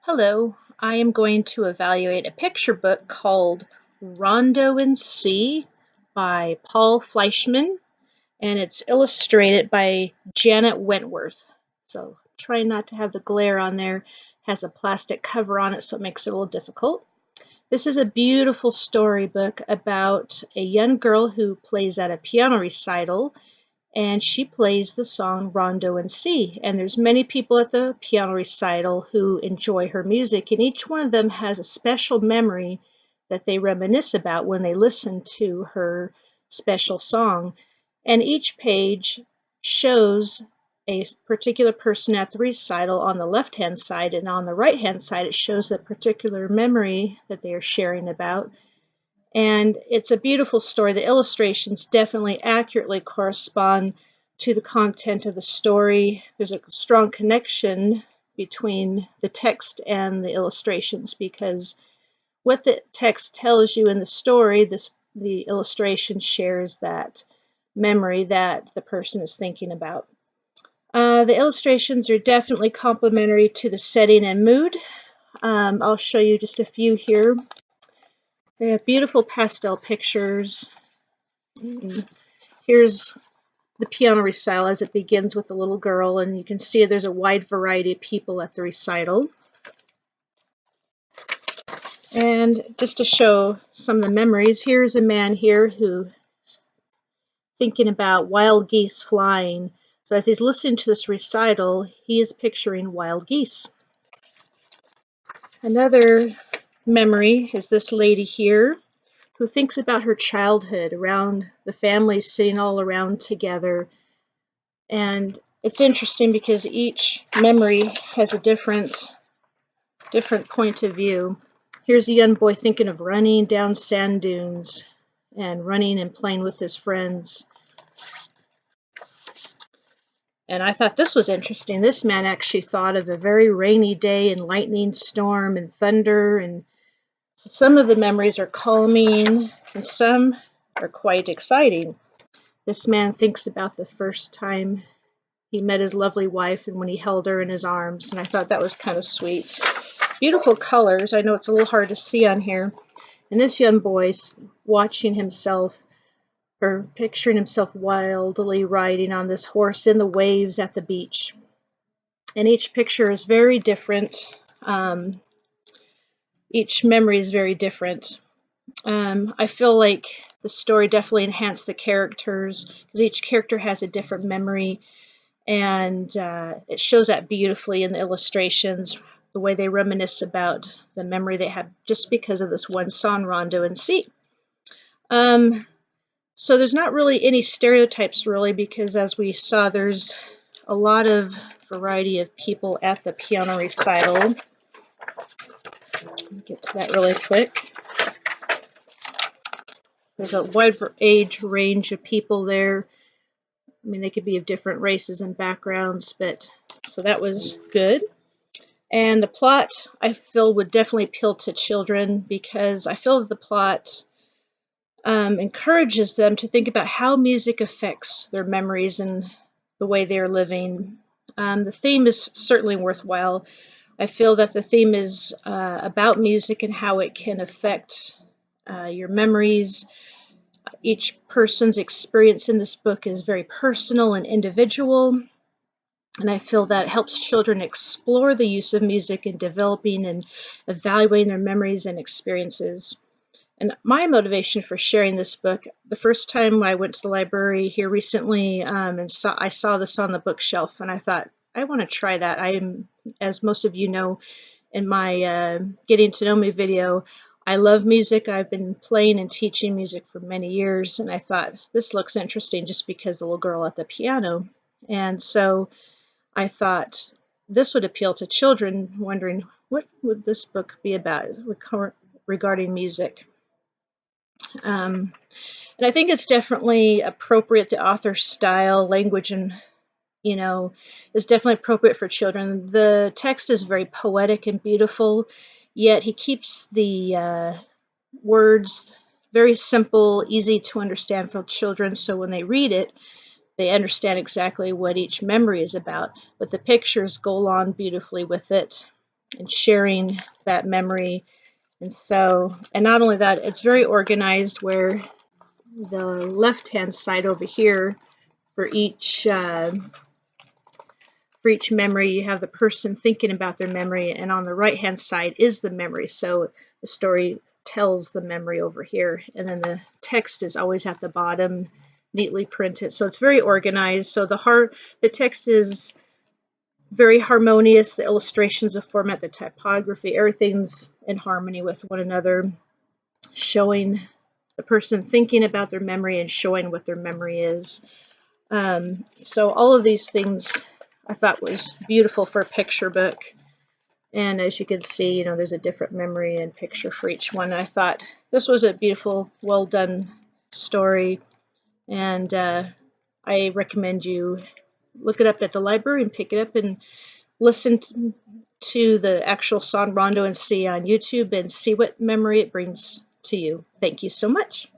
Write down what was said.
Hello, I am going to evaluate a picture book called Rondo in C by Paul Fleischman, and it's illustrated by Janet Wentworth. So try not to have the glare on there. It has a plastic cover on it, so it makes it a little difficult. This is a beautiful storybook about a young girl who plays at a piano recital, and she plays the song Rondo in C. And there's many people at the piano recital who enjoy her music, and each one of them has a special memory that they reminisce about when they listen to her special song. And each page shows a particular person at the recital on the left-hand side, and on the right-hand side it shows the particular memory that they are sharing about. And it's a beautiful story. The illustrations definitely accurately correspond to the content of the story. There's a strong connection between the text and the illustrations, because what the text tells you in the story, the illustration shares that memory that the person is thinking about. The illustrations are definitely complementary to the setting and mood. I'll show you just a few here. They have beautiful pastel pictures. Here's the piano recital as it begins with a little girl, and you can see there's a wide variety of people at the recital. And just to show some of the memories, here's a man here who's thinking about wild geese flying. So as he's listening to this recital, he is picturing wild geese. Another memory is this lady here who thinks about her childhood, around the family sitting all around together. And it's interesting because each memory has a different point of view. Here's a young boy thinking of running down sand dunes and running and playing with his friends. And I thought this was interesting. This man actually thought of a very rainy day and lightning storm and thunder, and so some of the memories are calming and some are quite exciting. This man thinks about the first time he met his lovely wife and when he held her in his arms, and I thought that was kind of sweet. Beautiful colors. I know it's a little hard to see on here. And this young boy's watching himself, or picturing himself wildly riding on this horse in the waves at the beach. And each picture is very different. Each memory is very different. I feel like the story definitely enhanced the characters, because each character has a different memory, and it shows that beautifully in the illustrations, the way they reminisce about the memory they had just because of this one song, Rondo in C. So there's not really any stereotypes, really, because as we saw, there's a lot of variety of people at the piano recital. Let me get to that really quick. There's a wide age range of people there. I mean, they could be of different races and backgrounds, but so that was good. And the plot, I feel, would definitely appeal to children, because I feel that the plot encourages them to think about how music affects their memories and the way they're living. The theme is certainly worthwhile. I feel that the theme is about music and how it can affect your memories. Each person's experience in this book is very personal and individual, and I feel that it helps children explore the use of music in developing and evaluating their memories and experiences. And my motivation for sharing this book, the first time I went to the library here recently, and I saw this on the bookshelf, and I thought, I want to try that. I am, as most of you know, in my Getting to Know Me video, I love music. I've been playing and teaching music for many years, and I thought, this looks interesting just because the little girl at the piano. And so I thought this would appeal to children, wondering, what would this book be about regarding music? And I think it's definitely appropriate. The author's style, language, and is definitely appropriate for children. The text is very poetic and beautiful, yet he keeps the words very simple, easy to understand for children, so when they read it, they understand exactly what each memory is about. But the pictures go along beautifully with it. and sharing that memory. And so, and not only that, it's very organized where the left-hand side over here for each memory, you have the person thinking about their memory, and on the right-hand side is the memory. So the story tells the memory over here, and then the text is always at the bottom, neatly printed. So it's very organized. So the text is very harmonious. The illustrations, the format, the typography, everything's in harmony with one another, showing the person thinking about their memory and showing what their memory is. So all of these things I thought was beautiful for a picture book. And as you can see, there's a different memory and picture for each one. I thought this was a beautiful, well done story. And I recommend you look it up at the library and pick it up and listen to the actual song Rondo and C on YouTube and see what memory it brings to you. Thank you so much.